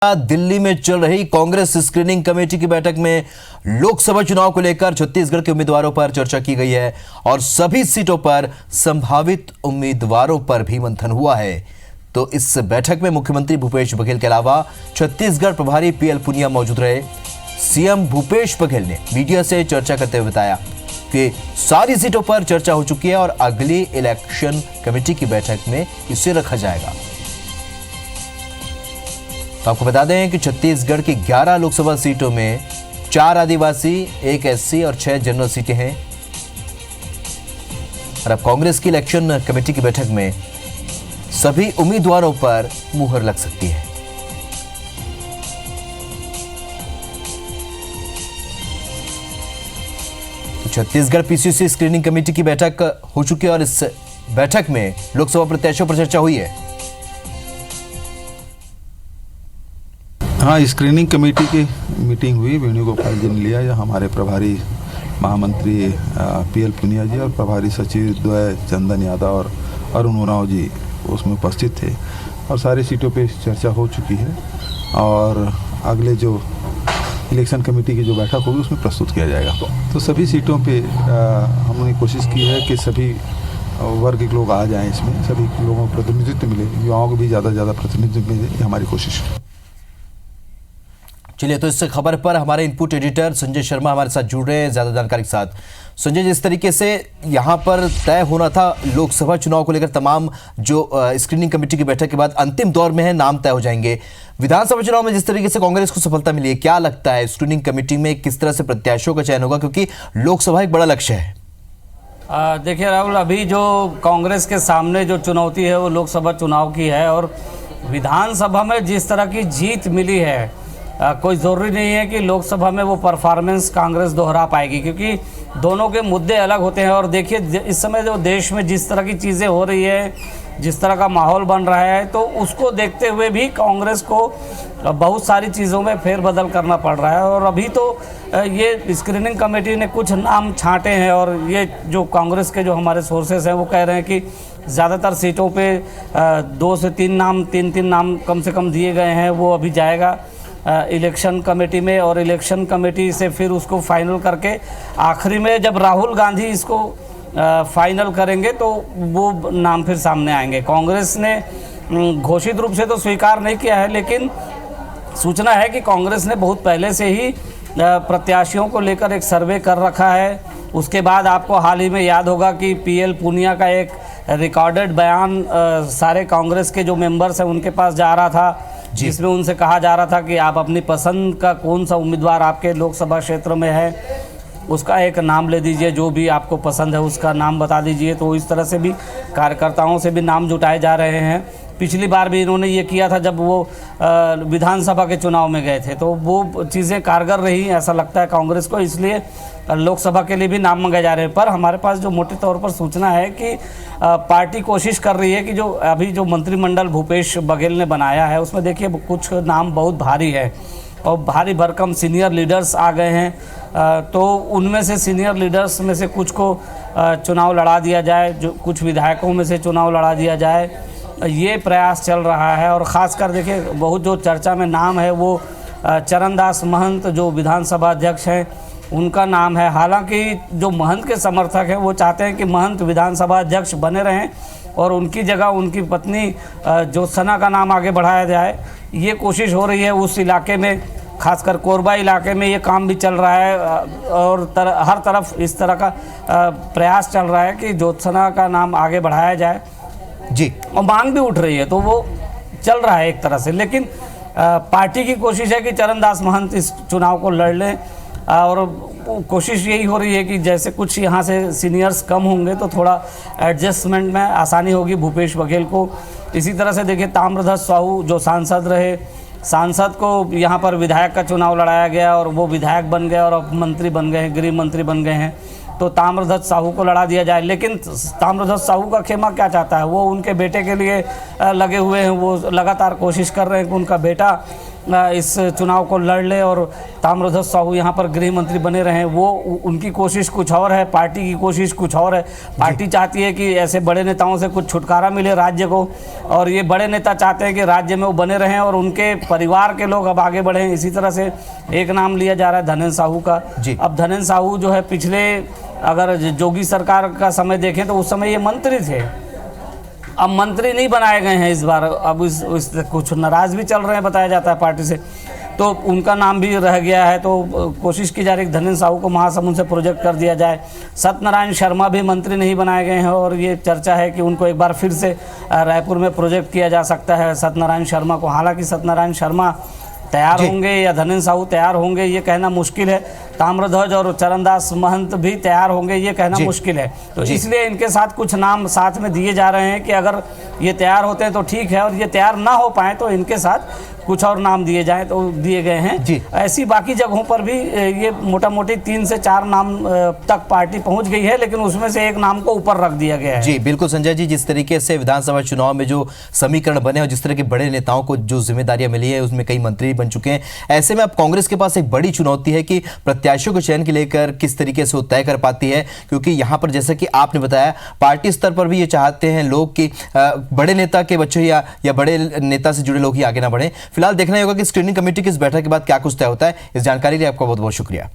दिल्ली में चल रही कांग्रेस स्क्रीनिंग कमेटी की बैठक में लोकसभा चुनाव को लेकर छत्तीसगढ़ के उम्मीदवारों पर चर्चा की गई है और सभी सीटों पर संभावित उम्मीदवारों पर भी मंथन हुआ है। तो इस बैठक में मुख्यमंत्री भूपेश बघेल के अलावा छत्तीसगढ़ प्रभारी पीएल पुनिया मौजूद रहे। सीएम भूपेश बघेल ने मीडिया से चर्चा करते हुए बताया कि सारी सीटों पर चर्चा हो चुकी है और अगली इलेक्शन कमेटी की बैठक में इसे रखा जाएगा। तो आपको बता दें कि छत्तीसगढ़ की 11 लोकसभा सीटों में 4 आदिवासी, 1 एससी और 6 जनरल सीटें हैं। और अब कांग्रेस की इलेक्शन कमेटी की बैठक में सभी उम्मीदवारों पर मुहर लग सकती है। तो छत्तीसगढ़ पीसीसी स्क्रीनिंग कमेटी की बैठक हो चुकी है और इस बैठक में लोकसभा प्रत्याशियों पर चर्चा हुई है। हाँ, स्क्रीनिंग कमेटी की मीटिंग हुई। वेणुगोपाल जी ने लिया या हमारे प्रभारी महामंत्री पीएल पुनिया जी और प्रभारी सचिव द्वय चंदन यादव और अरुण उरांव जी उसमें उपस्थित थे और सारी सीटों पे चर्चा हो चुकी है और अगले जो इलेक्शन कमेटी की जो बैठक होगी उसमें प्रस्तुत किया जाएगा। तो सभी सीटों पे हमने कोशिश की है कि सभी वर्ग के लोग आ जाएं, इसमें सभी लोगों को प्रतिनिधित्व मिले, युवाओं को भी ज़्यादा से ज़्यादा प्रतिनिधित्व मिले, ये हमारी कोशिश है। चलिए, तो इस खबर पर हमारे इनपुट एडिटर संजय शर्मा हमारे साथ जुड़ रहे हैं ज्यादा जानकारी के साथ। संजय, जिस तरीके से यहां पर तय होना था लोकसभा चुनाव को लेकर तमाम जो स्क्रीनिंग कमेटी की बैठक के बाद अंतिम दौर में है, नाम तय हो जाएंगे। विधानसभा चुनाव में जिस तरीके से कांग्रेस को सफलता मिली है, क्या लगता है स्क्रीनिंग कमेटी में किस तरह से प्रत्याशियों का चयन होगा, क्योंकि लोकसभा एक बड़ा लक्ष्य है? देखिए राहुल, अभी जो कांग्रेस के सामने जो चुनौती है वो लोकसभा चुनाव की है और विधानसभा में जिस तरह की जीत मिली है कोई ज़रूरी नहीं है कि लोकसभा में वो परफॉर्मेंस कांग्रेस दोहरा पाएगी, क्योंकि दोनों के मुद्दे अलग होते हैं। और देखिए, इस समय जो देश में जिस तरह की चीज़ें हो रही है, जिस तरह का माहौल बन रहा है, तो उसको देखते हुए भी कांग्रेस को बहुत सारी चीज़ों में फेरबदल करना पड़ रहा है। और अभी तो ये स्क्रीनिंग कमेटी ने कुछ नाम छांटे हैं और ये जो कांग्रेस के जो हमारे सोर्सेस हैं वो कह रहे हैं कि ज़्यादातर सीटों पे 2 से 3 नाम, 3 नाम कम से कम दिए गए हैं। वो अभी जाएगा इलेक्शन कमेटी में और इलेक्शन कमेटी से फिर उसको फाइनल करके आखिरी में जब राहुल गांधी इसको फाइनल करेंगे तो वो नाम फिर सामने आएंगे। कांग्रेस ने घोषित रूप से तो स्वीकार नहीं किया है, लेकिन सूचना है कि कांग्रेस ने बहुत पहले से ही प्रत्याशियों को लेकर एक सर्वे कर रखा है। उसके बाद आपको हाल ही में याद होगा कि पीएल पुनिया का एक रिकॉर्डेड बयान सारे कांग्रेस के जो मेंबर्स हैं उनके पास जा रहा था, जिसमें उनसे कहा जा रहा था कि आप अपनी पसंद का कौन सा उम्मीदवार आपके लोकसभा क्षेत्र में है उसका एक नाम ले दीजिए, जो भी आपको पसंद है उसका नाम बता दीजिए। तो इस तरह से भी कार्यकर्ताओं से भी नाम जुटाए जा रहे हैं। पिछली बार भी इन्होंने ये किया था जब वो विधानसभा के चुनाव में गए थे, तो वो चीज़ें कारगर रही ऐसा लगता है कांग्रेस को, इसलिए लोकसभा के लिए भी नाम मंगाए जा रहे हैं। पर हमारे पास जो मोटे तौर पर सूचना है कि पार्टी कोशिश कर रही है कि जो अभी जो मंत्रिमंडल भूपेश बघेल ने बनाया है उसमें देखिए कुछ नाम बहुत भारी है और भारी भरकम सीनियर लीडर्स आ गए हैं। तो उनमें से सीनियर लीडर्स में से कुछ को चुनाव लड़ा दिया जाए, जो कुछ विधायकों में से चुनाव लड़ा दिया जाए, ये प्रयास चल रहा है। और ख़ासकर देखिए बहुत जो चर्चा में नाम है वो चरणदास महंत जो विधानसभा अध्यक्ष हैं उनका नाम है। हालांकि जो महंत के समर्थक हैं वो चाहते हैं कि महंत विधानसभा अध्यक्ष बने रहें और उनकी जगह उनकी पत्नी ज्योत्सना का नाम आगे बढ़ाया जाए। ये कोशिश हो रही है उस इलाके में, खासकर कोरबा इलाके में ये काम भी चल रहा है और हर तरफ इस तरह का प्रयास चल रहा है कि ज्योत्सना का नाम आगे बढ़ाया जाए जी, और मांग भी उठ रही है, तो वो चल रहा है एक तरह से। लेकिन पार्टी की कोशिश है कि चरणदास महंत इस चुनाव को लड़ लें और कोशिश यही हो रही है कि जैसे कुछ यहाँ से सीनियर्स कम होंगे तो थोड़ा एडजस्टमेंट में आसानी होगी भूपेश बघेल को। इसी तरह से देखिए ताम्रध्वज साहू जो सांसद रहे, सांसद को यहाँ पर विधायक का चुनाव लड़ाया गया और वो विधायक बन गए और अब मंत्री बन गए हैं, गृह मंत्री बन गए हैं। तो ताम्रध्वज साहू को लड़ा दिया जाए, लेकिन ताम्रध्वज साहू का खेमा क्या चाहता है, वो उनके बेटे के लिए लगे हुए हैं। वो लगातार कोशिश कर रहे हैं कि उनका बेटा इस चुनाव को लड़ ले और ताम्रध्वज साहू यहाँ पर गृह मंत्री बने रहें। वो उनकी कोशिश कुछ और है, पार्टी की कोशिश कुछ और है। पार्टी चाहती है कि ऐसे बड़े नेताओं से कुछ छुटकारा मिले राज्य को, और ये बड़े नेता चाहते हैं कि राज्य में वो बने रहें और उनके परिवार के लोग अब आगे बढ़ें। इसी तरह से एक नाम लिया जा रहा है धनेंद्र साहू का। अब धनेंद्र साहू जो है, पिछले अगर जोगी सरकार का समय देखें तो उस समय ये मंत्री थे, अब मंत्री नहीं बनाए गए हैं इस बार। अब इस कुछ नाराज भी चल रहे हैं बताया जाता है पार्टी से, तो उनका नाम भी रह गया है। तो कोशिश की जा रही है कि धनेंद्र साहू को महासमुंद से प्रोजेक्ट कर दिया जाए। सत्यनारायण शर्मा भी मंत्री नहीं बनाए गए हैं और ये चर्चा है कि उनको एक बार फिर से रायपुर में प्रोजेक्ट किया जा सकता है सत्यनारायण शर्मा को। हालांकि सत्यनारायण शर्मा तैयार होंगे या धनेंद्र साहू तैयार होंगे ये कहना मुश्किल है। ताम्रध्वज और चरणदास महंत भी तैयार होंगे ये कहना मुश्किल है। तो इसलिए इनके साथ कुछ नाम साथ में दिए जा रहे हैं कि अगर ये तैयार होते हैं तो ठीक है, और ये तैयार ना हो पाए तो इनके साथ कुछ और नाम दिए जाएं तो दिए गए हैं। ऐसी बाकी जगहों पर भी ये मोटा मोटी 3 से 4 नाम तक पार्टी पहुंच गई है, लेकिन उसमें से एक नाम को ऊपर रख दिया गया है। जी बिल्कुल संजय जी, जिस तरीके से विधानसभा चुनाव में जो समीकरण बने और जिस तरह के बड़े नेताओं को जो जिम्मेदारियां मिली है उसमें कई मंत्री बन चुके हैं, ऐसे में अब कांग्रेस के पास एक बड़ी चुनौती है कि प्रत्याशियों के चयन के लेकर किस तरीके से वो तय कर पाती है। क्योंकि यहाँ पर जैसा कि आपने बताया, पार्टी स्तर पर भी ये चाहते हैं लोग कि बड़े नेता के बच्चे या बड़े नेता से जुड़े लोग ही आगे ना बढ़े। फिलहाल देखना होगा कि स्क्रीनिंग कमेटी की इस बैठक के बाद क्या कुछ तय होता है। इस जानकारी के लिए आपका बहुत बहुत शुक्रिया।